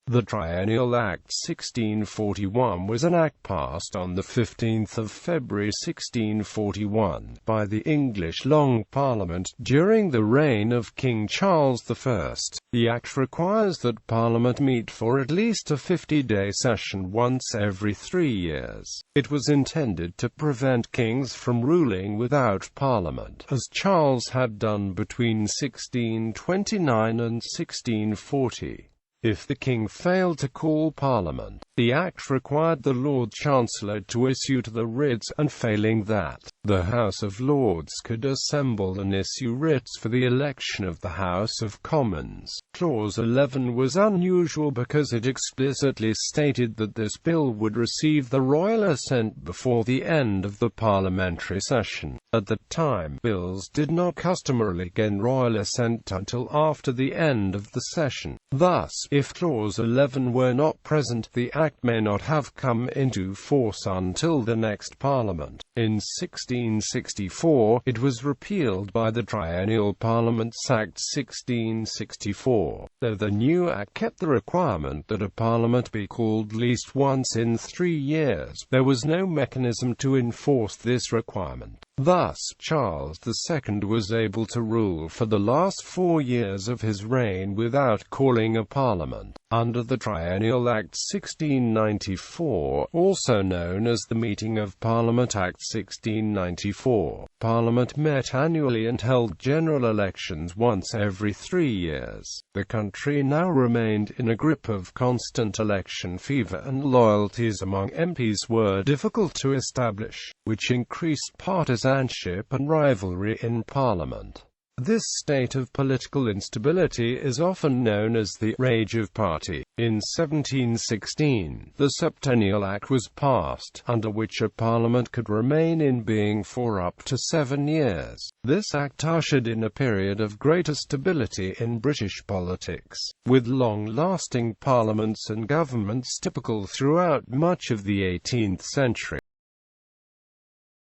The Triennial Act 1641 was an act passed on 15 February 1641 by the English Long Parliament during the reign of King Charles I. The act requires that Parliament meet for at least a 50-day session once every 3 years. It was intended to prevent kings from ruling without Parliament, as Charles had done between 1629 and 1640. If the king failed to call Parliament, the Act required the Lord Chancellor to issue the writs, and failing that, the House of Lords could assemble and issue writs for the election of the House of Commons. Clause 11 was unusual because it explicitly stated that this bill would receive the royal assent before the end of the parliamentary session. At the time, bills did not customarily gain royal assent until after the end of the session. Thus, if Clause 11 were not present, the Act may not have come into force until the next Parliament. In 1664, it was repealed by the Triennial Parliaments Act 1664, though the new Act kept the requirement that a Parliament be called at least once in 3 years. There was no mechanism to enforce this requirement. Thus, Charles II was able to rule for the last 4 years of his reign without calling a parliament. Under the Triennial Act 1694, also known as the Meeting of Parliament Act 1694, Parliament met annually and held general elections once every 3 years. The country now remained in a grip of constant election fever, and loyalties among MPs were difficult to establish, which increased partisanship and rivalry in Parliament. This state of political instability is often known as the Rage of Party. In 1716, the Septa Niall Act was passed, under which a parliament could remain in being for up to 7 years. This act ushered in a period of greater stability in British politics, with long-lasting parliaments and governments typical throughout much of the 18th century.